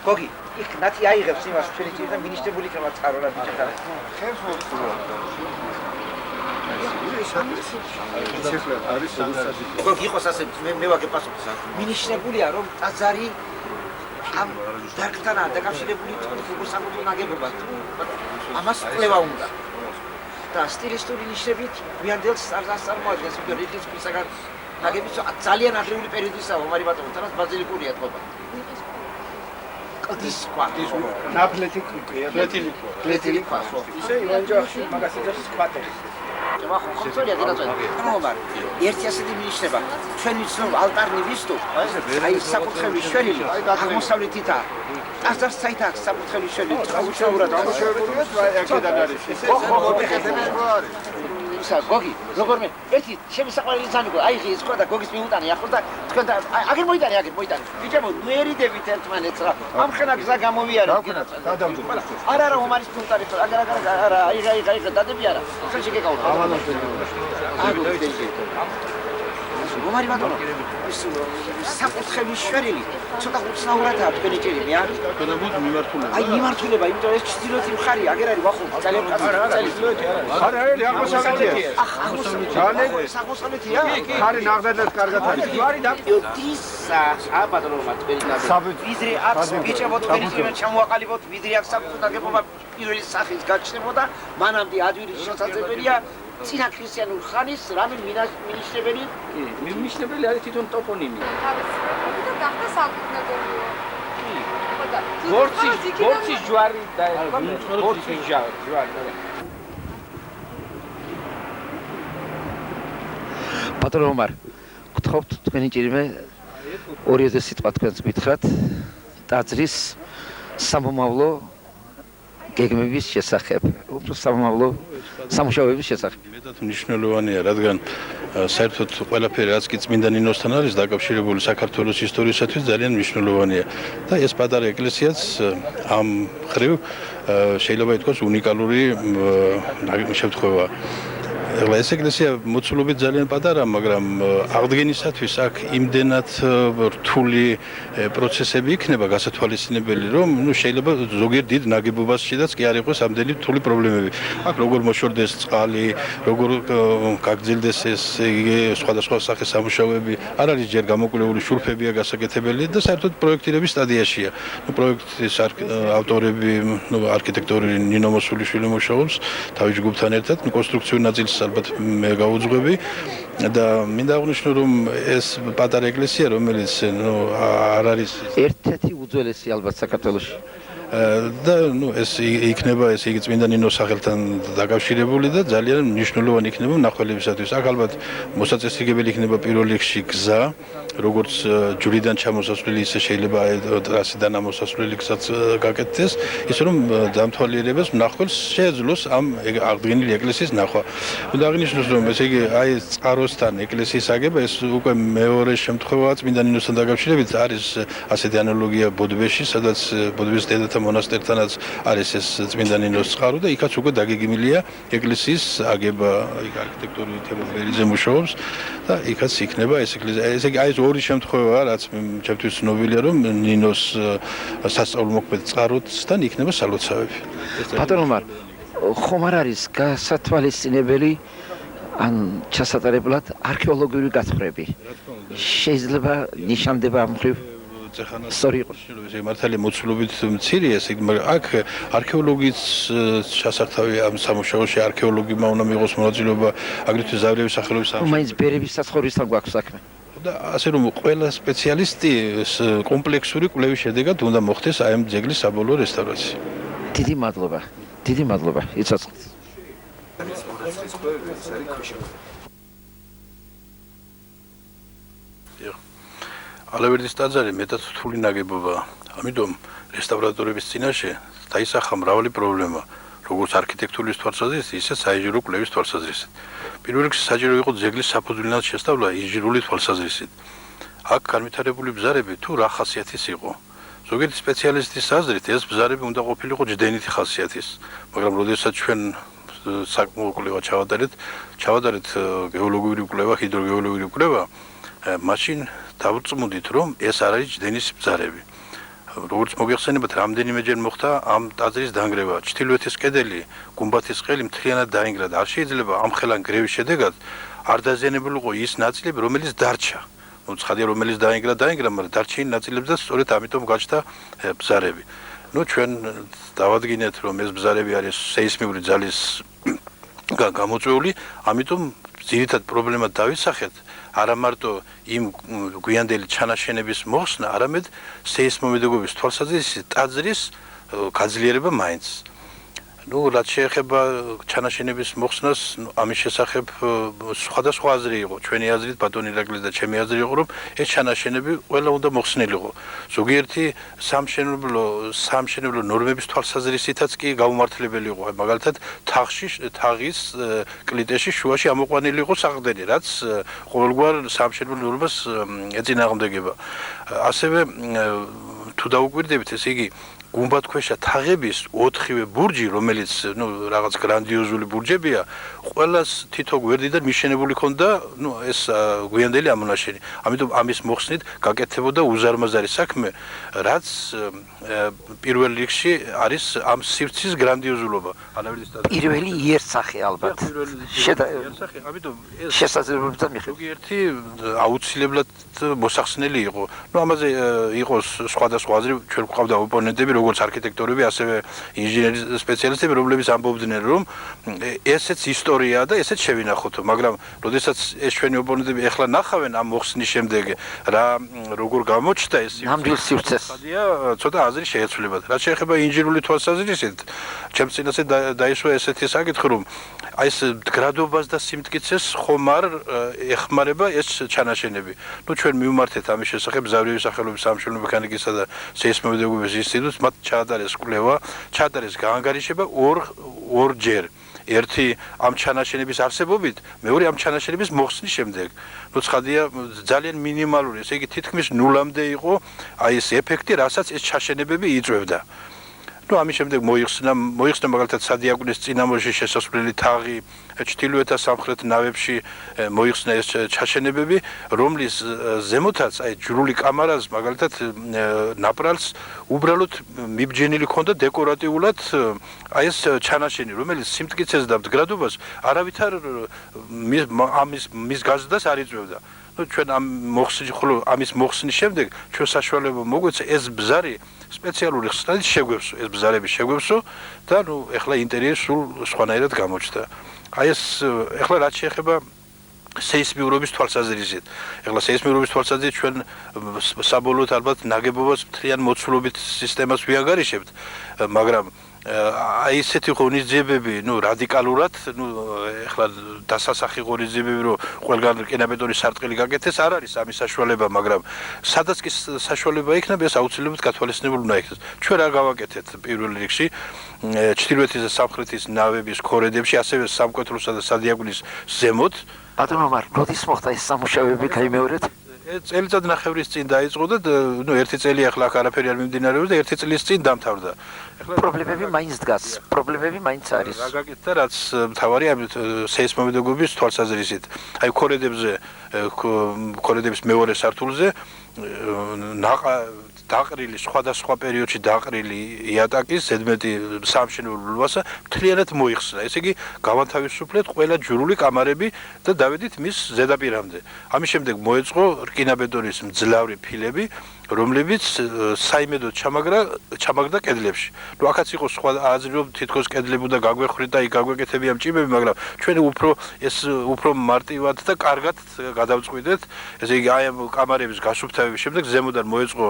გოგი, იქ ნათი აიღებს იმას ჩვენი წინიდან მინიშნებული ხება წყაროლა ბიჭებთან. გოგი იყოს ასე მე ვაგებ პასუხს. მინიშნებულია რომ ტაძარი ამ დარგთანაა დაკავშირებული თვითონ სამყარო ნაგებობად. ამას კვლევა უნდა. და სტილისტური ნიშნებით გვიანდელ სტარს წარმოადგენს რიგის ქვისაგან ნაგები ძალიან ადრეული პერიოდისაა ომარი ბატონო, თანაც ბაზილიკურია თქობა. კლდის ქვა. ნაფლეთი ქვია. ფლეთილი ქვა. ისე ივანჯახში მაგას იძახის ქვატერი. ჭმა ხომწორია დედაწოდი. რომარ. ერთი ასეთი მინიშნება. ჩვენი ცნობ ალტარნი ვისტო. აი საკურთხევლის შვერილი აღმოსავლეთითაა. ტაძარს საითაა საკურთხევლის შვერილი. უჩაურად ამოშევებიათ აქედან არის. ისე არის. ისა გოგი, როგორმე ერთი ჩემი საყვარელი ძანიგო, აი ის ყვა და გოგის მიუტანი ახლა და თქვენ და აგერ მოიტანი. ბიჭებო, ნუ ერიდებით ერთმანეთს რა. ამხელა გზა გამოვიარეთ. არა, ომარის პუნქტარი, არა, აი, დადები არა. ხელ შეგეკავო. ომარი ბატონო, ის საკურთხევლის შვერილი, ცოტა უცნაურადაა თქვენი ჭერი, მე არ თქვენებოდ მიმართულება. აი მიმართულება, იმიტომ ეს ჩრდილოეთი მხარი, აგერ არის ვახო, ძალიან კაცი. არა, აღმოსავლეთია. აღმოსავლეთია? ხარი ნაღდადად კარგად არის. ჯვარი და დისა, ბატონო, თქვენი ნაბი. ვიზრი აქვს, ბიჭებო, თქვენი წინა ჩამოაყალიბოთ, ვიზრი აქვს საკუთარ ნაგებობა პირველი სახის გაჩნდებოდა, მანამდე ადვირის შესაძლებელია. წინა ქრისტიანულ ხანის რამე მინიშნებელი? მინიშნებელი არის თვითონ ტოპონიმი. გახდა საკუთნებელია. ბორცის ჯვარი და ბორცის ჯვარი. ბატონო ომარ, გთხოვთ თქვენი ჭირიმე 2000 სიტყვა თქვენს გითხრათ ტაძრის სამომავლო გეგმების შესახებ, უბრალოდ სამომავლო სამუშაოების შესახებ. მეტად მნიშვნელოვანია, რადგან საერთოდ ყველაფერი რაც კი წმინდა ნინოსთან არის დაკავშირებული საქართველოს ისტორიისათვის ძალიან მნიშვნელოვანია და ეს პატარა ეკლესიაც ამ ხრივ შეიძლება ითქვას უნიკალური შემთხვევაა. ეს ეკლესია მოცულობით ძალიან პატარა, მაგრამ აღდგენისათვის აქ იმდენად რთული პროცესები იქნება გასათვალისწინებელი, რომ შეიძლება ზოგიერთ დიდ ნაგებობაშიც კი არ იყოს ამდენი რთული პრობლემები. აქ როგორ მოშორდეს წყალი, როგორ გაგრძელდეს ეს სხვადასხვა სახის სამუშაოები, არ არის ჯერ გამოკვლეული შურფებია გასაკეთებელი და საერთოდ პროექტირების სტადიაშია. პროექტის ავტორები, არქიტექტორი ნინო მოსულიშვილი მუშაობს თავის ჯგუფთან ერთად, კონსტრუქციულ ნაწილს ალბათ მე გავუძღვები და მინდა აღვნიშნო რომ ეს პატარა ეკლესია რომელიც არ არის ერთ-ერთი უძველესი ალბათ საქართველოში და ეს იქნება ეს იგი წმინდა ნინოს სახელთან დაკავშირებული და ძალიან მნიშვნელოვანი იქნება მნახველებისათვის. აქ ალბათ მოსაწესრიგებელი იქნება პირველ რიგში გზა, როგორც ჯვრიდან ჩამოსასვლელი, ისე შეიძლება ტრასიდან ამოსასვლელი გზაც გაკეთდეს, ისე რომ დამთვალიერებას მნახველს შეეძლოს ამ აღდგენილი ეკლესიის ნახვა. უნდა აღნიშნოს რომ ესე იგი აი წყაროსთან ეკლესიის აგება ეს უკვე მეორე შემთხვევაა წმინდა ნინოსთან დაკავშირებით, არის ასეთი ანალოგია ბოდბეში, სადაც ბოდბეს დედათა მონასტერთანაც არის ეს წმინდა ნინოს წყარო და იქაც უკვე დაგეგმილია ეკლესიის აგება, იქ არქიტექტორი თემო ბერიძე მუშაობს და იქაც იქნება ეს ეკლესია. ესე იგი აი ეს ორი შემთხვევაა, რაც ჩემთვის ცნობილია, რომ ნინოს სასწაულმოქმედ წყაროსთან იქნება სალოცავები. ბატონო ომარ, ხომ არ არის გასათვალისწინებელი ან ჩასატარებლად არქეოლოგიური გათხრები? შეიძლება ნიშნდება ამ ხრივ სწორი იყოს. მართალია მოცულობით მცირე ეს, მაგრამ აქ არქეოლოგიის ჩასართავი ამ სამუშაოში არქეოლოგებმა უნდა მიიღოს მონაწილეობა, აგრეთვე ზავრიევის სახელობის სამუშაო. მაინც ბერების საცხოვრისთან გვაქვს საქმე. და ასე რომ ყველა სპეციალისტი კომპლექსური კვლევის შედეგად უნდა მოხდეს აი ამ ძეგლის საბოლოო რესტავრაცია. დიდი მადლობა, იცოცხლეთ. ალავერდის ტაძარი მეტად რთული ნაგებობაა. ამიტომ რესტავრატორების წინაშე დაისახა მრავალი პრობლემა, როგორც არქიტექტურის თვალსაზრისით, ისე საინჟინრო კვლევის თვალსაზრისით. პირველ რიგში საჭირო იყო ძეგლის საფუძვლიანად შესწავლა ინჟინრული თვალსაზრისით. აქ განვითარებული ბზარები თუ რა ხასიათის იყო. ზოგიერთი სპეციალისტის აზრით ეს ბზარები უნდა ყოფილიყო ჯდენითი ხასიათის, მაგრამ როდესაც ჩვენ საკმაო კვლევა ჩავატარეთ გეოლოგიური კვლევა, ჰიდროგეოლოგიური კვლევა, მაშინ დავწმუნდით, რომ ეს არ არის ჯდენის ბზარები. როგორც მოგეხსენებათ, რამდენიმეჯერ მოხდა ამ ტაძრის დანგრევა. ჩრდილოეთის კედელი, გუმბათის ყელი მთლიანად დაინგრა და არ შეიძლება ამ ხელან გრევის შედეგად არ დაზიანებულიყო ის ნაწილები, რომელიც დარჩა. ცხადია, რომელიც დაინგრა, მაგრამ დარჩენილ ნაწილებზე სწორედ ამიტომ გაჩნდა ბზარები. ჩვენ დავადგინეთ, რომ ეს ბზარები არის სეისმიური ძალის გამოწვეული, ამიტომ ძირითად პრობლემად დავისახეთ არა მარტო იმ გვიანდელი ჩანაშენების მოხსნა, არამედ სეისმომედეგობის თვალსაზრისით ტაძრის გაძლიერება მაინც. რაც შეეხება ჩანაშენების მოხსნას, ამის შესახებ სხვადასხვა აზრი იყო. ჩვენი აზრით, ბატონი ირაკლის და ჩემი აზრი იყო, რომ ეს ჩანაშენები ყველა უნდა მოხსნილიყო. ზოგიერთი სამშენებლო ნორმების თვალსაზრისითაც კი გაუმართლებელი იყო. მაგალითად, თაღის კლიტეში შუაში ამოყვანილი იყო საყრდენი, რაც ყოველგვარ სამშენებლო ნორმას ეწინააღმდეგება. ასევე თუ დაუკვირდებით, ესე იგი გუმბათქვეშა თაღების 4-ვე ბურჯი, რომელიც რაღაც გრანდიოზული ბურჯებია, ყველას თითო გვერდიდან მიშენებული ქონდა, ეს გვიანდელი ამონაშენი. ამიტომ ამის მოხსნით გაკეთებოდა უზარმაზარი საქმე, რაც პირველ რიგში არის ამ სივრცის გრანდიოზულობა. პირველი იერსახე ალბათ. ამიტომ ეს შესაძლებლობებთან მიხედვით. ზოგიერთი აუცილებლად მოსახსნელი იყო. ამაზე იყო სხვადასხვა აზრი, ჩვენ გვყავდა ოპონენტები, როგორც არქიტექტორები, ასევე ინჟინერი სპეციალისტები, რომლებიც ამბობდნენ, რომ ესეც ისტორიაა და ესეც შევინახოთ, მაგრამ როდესაც ეს ჩვენი ოპონენტები ეხლა ნახავენ ამ მოხსნის შემდეგ, როგორ გამოჩნდა ეს ნამდვილ სივრცეს. ცოტა აზრი შეეცვლებათ. რაც შეეხება ინჟინერული თვალსაზრისით, ჩემს წინაშე დაისვა ესეთი საკითხი, რომ აი ეს გრადობას და სიმტკიცეს ხომ არ ეხმარება ეს ჩანაშენები. ჩვენ მივმართეთ ამის შესახებ ზავიების სახელობის სამშენებლო მექანიკისა და სეისმომედეგობის ინსტიტუტს, მათ ჩაატარეს კვლევა, ჩაატარეს გაანგარიშება ორჯერ. ერთი ამ ჩანაშენების არსებობით, მეორე ამ ჩანაშენების მოხსნის შემდეგ. ცხადია, ძალიან მინიმალური, ესე იგი თითქმის ნულამდე იყო აი ეს ეფექტი, რასაც ეს ჩაშენებები იწვევდა. ამის შემდეგ მოიხსნა მაგალითად სადიაკვნეს წინამორში შესასვლელი თაღი, ჩრდილოეთ და სამხრეთ ნავებში მოიხსნა ეს ჩაშენებები, რომლის ზემოთაც აი ჯვრული კამარას მაგალითად ნაპრალს უბრალოდ მიბჯენილი ქონდა დეკორატიულად აი ეს ჩანაშენი, რომელიც სიმტკიცეს და მდგრადობას არავითარ მის გაზრდას არ იწვევდა. ჩვენ ამის მოხსნის შემდეგ ჩვენ საშუალება მოგვეცა ეს ბზარი სპეციალური ხსნით შეგვევსო, ეს ბზარები შეგვევსო და ეხლა ინტერიერი სულ სხვანაირად გამოჩნდა. აი ეს ეხლა რაც შეეხება სეისმიურობის თვალსაზრისით. ეხლა სეისმიურობის თვალსაზრისით ჩვენ საბოლოოდ ალბათ ნაგებობას მთლიან მოცულობით სისტემას ვიანგარიშებთ, მაგრამ აი ესეთი ღონისძიებები, რადიკალურად, ეხლა დასასახი ღონისძიებები, რომ ყველგან რკინაბეტონის სარტყელი გაკეთდეს, არ არის ამის საშუალება, მაგრამ სადაც კი საშუალება იქნება, ეს აუცილებლად გათვალისწინებული უნდა იქნას. ჩვენ რა გავაკეთეთ პირველ რიგში, ჩრდილოეთის და სამხრეთის ნავების ქორედებში, ასევე სამკვეთლოსა და სადიაკვნეს ზემოთ. ბატონო მარ, როდის მოხდა ეს სამუშაოები, გაიმეორეთ? წელიწად ნახევრის წინ დაიწყო და ერთი წელი ახლა აქ არაფერი არ მიმდინარეობს და ერთი წლის წინ დამთავრდა. პრობლემები მაინც დგას, პრობლემები მაინც არის. რა გაკეთდა, რაც მთავარი სეისმომედეგობის თვალსაზრისით. აი ქორედების მეორე სართულზე დაყრილი სხვადასხვა პერიოდში დაყრილი იატაკის ზედმეტი სამშენებლო ლვასა მთლიანად მოიხსნა. ესე იგი, გავანთავისუფლეთ ყველა ჯვრული კამარები და დავედით მის ზედაპირამდე. ამის შემდეგ მოეწყო რკინაბეტონის მძლავრი ფილები, რომლებიც საიმედოდ ჩამაგდა კედლებში. აქაც იყო სხვა აზრი, რომ თითქოს კედლები უნდა გაგვეხრით და იქ გაგვეკეთებია მჭიმები, მაგრამ ჩვენ უფრო მარტივად და კარგად გადავწყვიტეთ. ესე იგი, აი ამ კამარების გასუფთავების შემდეგ ზემოდან მოეწყო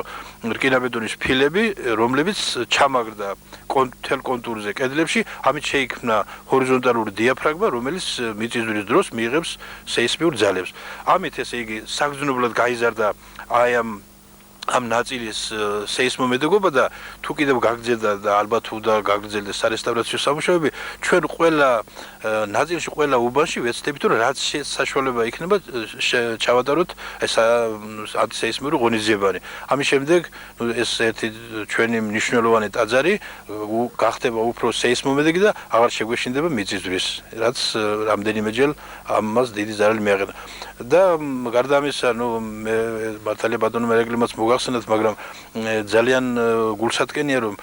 რკინაბეტონის ფილები, რომლებიც ჩამაგდა მთელ კონტურზე კედლებში, ამით შეიქმნა ჰორიზონტალური დიაფრაგმა, რომელიც მიწისძვრის დროს მიიღებს სეისმიურ ძალებს. ამით ესე იგი საგრძნობლად გაიზარდა აი ამ ამ ნაწილის სეისმომედეგობა და თუ კიდევ გაგრძელდა და ალბათ უნდა გაგრძელდეს სარესტავრაციო სამუშაოები, ჩვენ ყველა ნაწილში, ყველა უბანში ვეცდებით, რომ რაც საშუალება იქნება ჩავატაროთ ეს ანტისეისმური ღონისძიებანი. ამის შემდეგ ეს ერთი ჩვენი მნიშვნელოვანი ტაძარი გახდება უფრო სეისმომედეგი და აღარ შეგვეშინდება მიწისძვრის, რაც რამდენიმეჯერ ამას დიდი ზარალი მიაყენა. და გარდა ამისა, მე მართალია ბატონო მერეგლიმაც მოგახსენათ, მაგრამ ძალიან გულსატკენია, რომ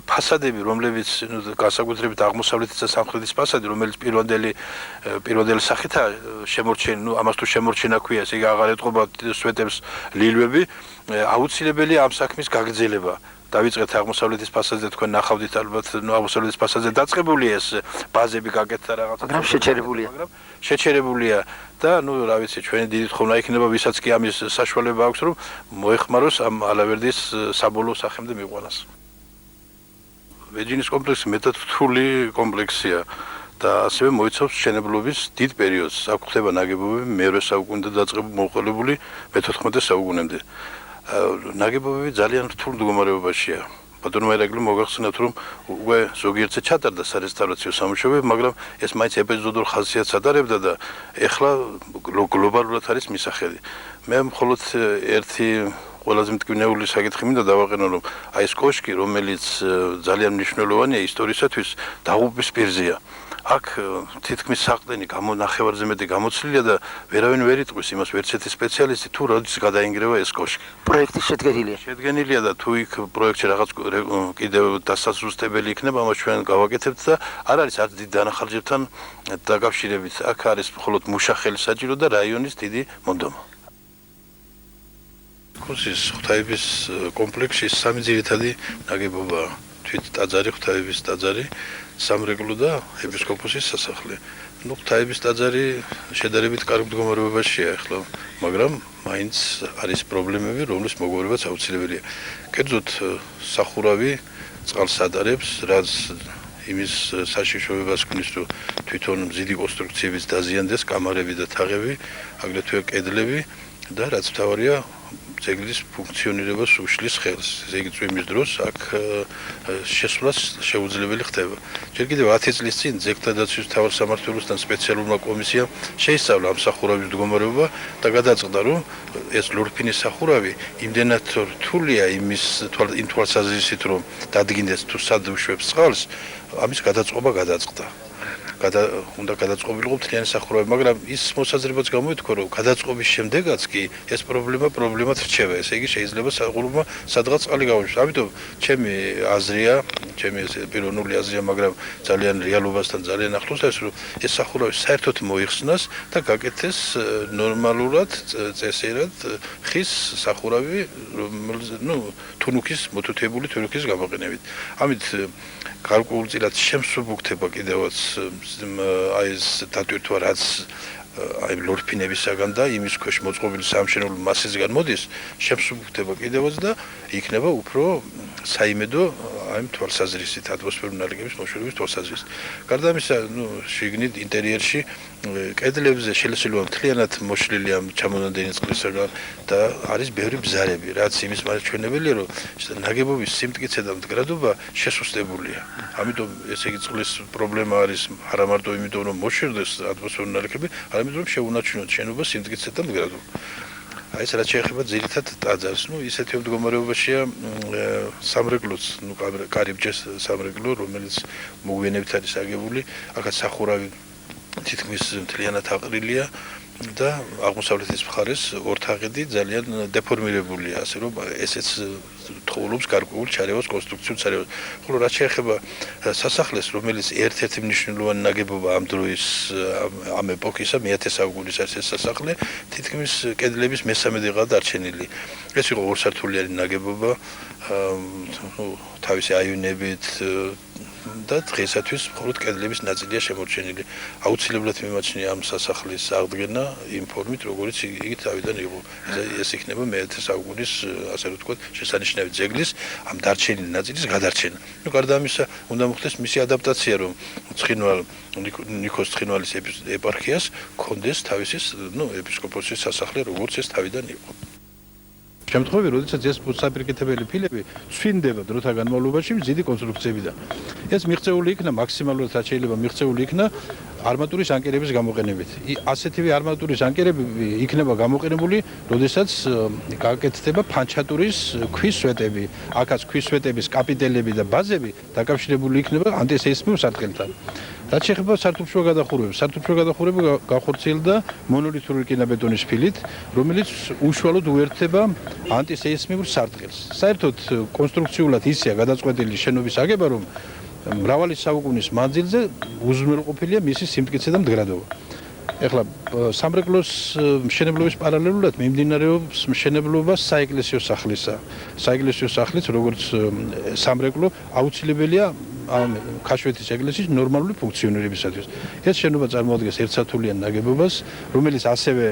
ფასადები, რომლებიც განსაკუთრებით აღმოსავლეთის და სამხრეთის ფასადი, რომელიც პირველი სახითაა შემორჩენილი, ამას თუ შემორჩენა ქვია, ესე იგი აღარ ეტყობა სვეტებს ლილვები, აუცილებელია ამ საქმის გაგრძელება. დავიწყეთ აღმოსავლეთის ფასადზე, თქვენ ნახავდით ალბათ, აღმოსავლეთის ფასადზე დაწყებულია ეს ბაზები გაკეთდა რაღაცა, მაგრამ შეჩერებულია და რა ვიცი, ჩვენი დიდი თხოვნა იქნება, ვისაც კი ამის საშუალება აქვს, რომ მოეხმაროს ამ ალავერდის საბოლოო სახემდე მიყვანას. ვეჯინის კომპლექსი მეტად რთული კომპლექსია და ასევე მოიცავს მშენებლობის დიდ პერიოდს. აქ ხდება ნაგებობები მე-8 საუკუნიდან მოყოლებული მე-14 საუკუნემდე. ნაგებობები ძალიან რთულ მდგომარეობაშია. ბატონო მერეგლი მოგახსენათ, რომ უკვე ზოგიერთზე ჩატარდა სარესტავრაციო სამუშაოები, მაგრამ ეს მაინც ეპიზოდურ ხასიათს ატარებდა და ეხლა გლობალურად არის მისახედი. მე მხოლოდ ერთი ყველაზე მტკივნეული საკითხი მინდა დავაყენო, რომ აი ეს კოშკი, რომელიც ძალიან მნიშვნელოვანია ისტორიისათვის, დაღუპვის პირზეა. აქ თითქმის საყდენი ნახევარზე მეტი გამოცლილია და ვერავინ ვერ იტყვის იმას, ვერც ერთი სპეციალისტი, თუ როდის გადაინგრევა ეს კოშკი. პროექტი შედგენილია და თუ იქ პროექტში რაღაც კიდევ დასასრულებელი იქნება, ამას ჩვენ გავაკეთებთ და არ არის არც დიდ დანახარჯებთან დაკავშირებით. აქ არის მხოლოდ მუშახელი საჭირო და რაიონის დიდი მონდომა. კოსის ღვთაების კომპლექსში სამი ძირითადი ნაგებობაა. თვით ტაძარი, ღვთაების ტაძარი, სამრეკლო და ეპისკოპოსის სასახლე. ღვთაების ტაძარი შედარებით კარგ მდგომარეობაშია ახლა, მაგრამ მაინც არის პრობლემები, რომლის მოგვარებაც აუცილებელია. კერძოდ სახურავი წყალს ატარებს, რაც იმის საშიშროებას ქმნის, რომ თვითონ მზიდი კონსტრუქციების დაზიანდეს კამარები და თაღები, აგრეთვე კედლები და რაც მთავარია, ძეგლის ფუნქციონირებას უშლის ხელს. ესე იგი წვიმის დროს აქ შესვლას შეუძლებელი ხდება. ჯერ კიდევ 10 წლის წინ ძეგლთა დაცვის მთავარ სამმართველოსთან სპეციალურმა კომისიამ შეისწავლა ამ სახურავის მდგომარეობა და გადაწყდა, რომ ეს ლურფინის სახურავი იმდენად რთულია იმ თვალსაზრისით, რომ დადგინდეს თუ სად უშვებს წყალს, ამის გადაწყობა გადაწყდა. უნდა გადაწყობილიყო მთლიანი სახურავი, მაგრამ ის მოსაზრებაც გამოითქვა, რომ გადაწყობის შემდეგაც კი ეს პრობლემად რჩება. ესე იგი შეიძლება სახურავმა სადღაც წყალი გავუშვას. ამიტომ ჩემი აზრია, ჩემი პიროვნული აზრია, მაგრამ ძალიან რეალობასთან ძალიან ახლოს არის, რომ ეს სახურავი საერთოდ მოიხსნას და გაკეთდეს ნორმალურად, წესიერად ხის სახურავი, თუნუქის, მოთუთებული თუნუქის გამოყენებით. ამით გარკვეულწილად შემსუბუქდება კიდევაც აი ეს დატვირთვა, რაც აი ლორფინებისაგან და იმის ქვეშ მოწყობილი სამშენებლო მასისგან მოდის, შემსუბუქდება კიდევაც და იქნება უფრო საიმედო აი თვალსაზრისით, ატმოსფერული ნალექების მოშორების თვალსაზრისით. გარდა ამისა, შიგნით ინტერიერში კედლებზე შელესილობა მთლიანად მოშლილია ჩამონადენი წყლისაგან და არის ბევრი ბზარები, რაც იმის მაჩვენებელია, რომ ნაგებობის სიმტკიცე და მდგრადობა შესუსტებულია. ამიტომ ესე იგი წყლის პრობლემა არის არა მარტო იმიტომ, რომ მოშორდეს ატმოსფერული ნალექები, არამედ რომ შეუნარჩუნოთ შენობა სიმტკიცე და მდგრადობა. აი ეს რაც შეეხება ძირითად ტაძარს, ისეთი მდგომარეობაშია სამრეკლოც, კარიბჭეს სამრეკლო, რომელიც მოგვიანებით არის აგებული, აქაც სახურავი თითქმის მთლიანად აყრილია და აღმოსავლეთის მხარეს ორთაღედი ძალიან დეფორმირებულია, ასე რომ ესეც თხოვლობს გარკვეულ ჩარევას, კონსტრუქციულ ჩარევას. ხოლო რაც შეეხება სასახლეს, რომელიც ერთ-ერთი მნიშვნელოვანი ნაგებობა ამ დროის ამ ეპოქისა, მე-10 საუკუნის არის ეს სასახლე, თითქმის კედლების მესამედიღაა დარჩენილი. ეს იყო ორსართულიანი ნაგებობა, თავისი აივნებით და დღეისათვის მხოლოდ კედლების ნაწილია შემორჩენილი. აუცილებლად მიმაჩნია ამ სასახლის აღდგენა იმ ფორმით, როგორც იგი თავიდან იყო. ეს იქნება მე-10 საუკუნის, ასე რომ ვთქვათ, შესანიშნავი ძეგლის ამ დარჩენილი ნაწილის გადარჩენა. გარდა ამისა, უნდა მოხდეს მისი ადაპტაცია, რომ ნიქოს ცხინვალის ეპარქიას ჰქონდეს თავისი ეპისკოპოსის სასახლე, როგორც ეს თავიდან იყო. შემთხვევები, როდესაც ეს საფირკეთებელი ფილები ცვინდება დროთა განმავლობაში მზიდი კონსტრუქციებიდან. ეს მიღწეული იქნა მაქსიმალურად რაც შეიძლება მიღწეული იქნა არმატურის ანკერების გამოყენებით. ასეთივე არმატურის ანკერები იქნება გამოყენებული, როდესაც გაკეთდება ფანჩატურის ქვის სვეტები, აქაც ქვის სვეტების კაპიტელები და ბაზები დაკავშირებული იქნება ანტისეისმიურ სარტყელთან. რაც შეეხება სართულშუა გადახურვებს, სართულშუა გადახურება განხორციელდა მონოლითური რკინაბეტონის ფილით, რომელიც უშუალოდ უერთდება ანტისეისმიურ სარტყელს. საერთოდ კონსტრუქციულად ისეა გადაწყვეტილი შენობის აგება, რომ მრავალი საუკუნის მანძილზე უზრუნველყოფილია მისი სიმტკიცე და მდგრადობა. ეხლა სამრეკლოს მშენებლობის პარალელურად მიმდინარეობს მშენებლობა საეკლესიო სახლისა. საეკლესიო სახლიც როგორც სამრეკლო აუცილებელია ქაშვეთის ეკლესიის ნორმალური ფუნქციონირებისათვის. ეს შენობა წარმოადგენს ერთსართულიან ნაგებობას, რომელიც ასევე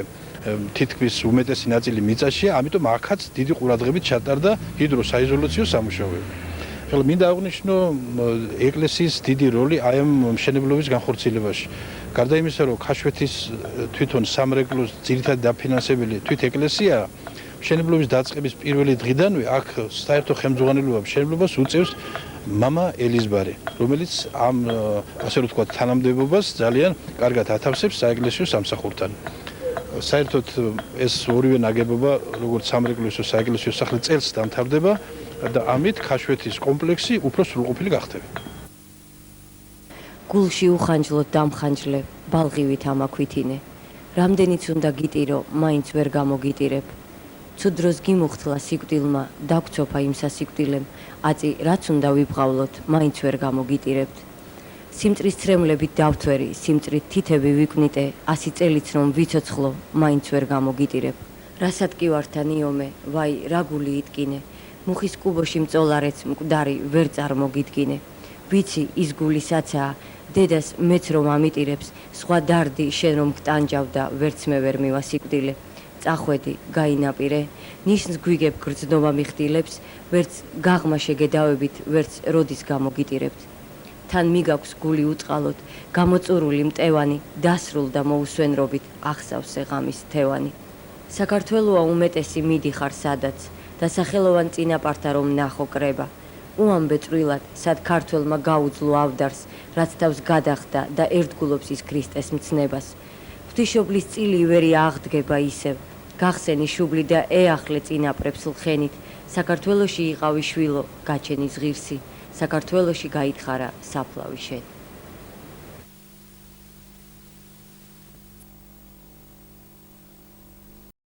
თითქმის უმეტესი ნაწილი მიწაშია, ამიტომ აქაც დიდი ყურადღებით ჩატარდა ჰიდროსაიზოლაციო სამუშაოები. ეხლა მინდა აღვნიშნო ეკლესიის დიდი როლი აი ამ მშენებლობის განხორციელებაში. გარდა იმისა, რომ ქაშვეთის თვითონ სამრეკლოს ძირითადი დაფინანსებელი თვით ეკლესია, მშენებლობის დაწყების პირველი დღიდანვე აქ საერთო ხელმძღვანელობა მშენებლობას უწევს მამა ელიზბარი, რომელიც ამ ასე რომ ვთქვათ თანამდებობას ძალიან კარგად ათავსებს საეკლესიო სამსახურთან. საერთოდ ეს ორივე ნაგებობა, როგორც სამრეკლო ისე საეკლესიო სახლი წელს დამთავრდება და ამით ქაშვეთის კომპლექსი უფრო სრულყოფილი გახდება. გულში უხანჯლოდ დამხანჯლე, ბალღივით ამაქვითინე. რამდენიც უნდა გიტირო, მაინც ვერ გამოგიტირებ. ცუდ დროს გიმუხთლა სიკვდილმა, დაგწოფა იმ სასიკვდილემ, აწი რაც უნდა ვიბღავლოთ, მაინც ვერ გამოგიტირებთ. სიმწრის ცრემლებით დავთვერი, სიმწრით თითები ვიკვნიტე, 100 წელიც რომ ვიცოცხლო, მაინც ვერ გამოგიტირებ. რასად კი ვართან იომე, ვაი, რა გული იტკინე, მუხის კუბოში მწოლარეც მკვდარი ვერ წარმოგიდგინე. ვიცი ის გულისაცაა, დედას მეც რომ ამიტირებს, სხვა დარდი შენ რომ გტანჯავ და ვერც მე ვერ მივასიკვდილე. წახვედი, გაინაპირე, ნიშნს გვიგებ გრძნობა მიხდილებს, ვერც გაღმა შეგედავებით, ვერც როდის გამოგიტირებთ. თან მიგაქვს გული უწყალოდ, გამოწურული მტევანი, დასრულ და მოუსვენრობით ახსავსე ღამის თევანი. საქართველოა უმეტესი მიდიხარ სადაც, და სახელოვან წინაპართა რომ ნახო კრება. უამბე წვრილად, სად ქართველმა გაუძლო ავდარს, რაც თავს გადახდა და ერთგულობს ის ქრისტეს მცნებას. ღვთისმშობლის წილი ვერი აღდგება ისევ, გახსენი შუბლი და ეახლე წინაპრებს ლხენით, საქართველოში იყავი შვილო, გაჩენის ღირსი, საქართველოში გაითხარა საფლავი შენ.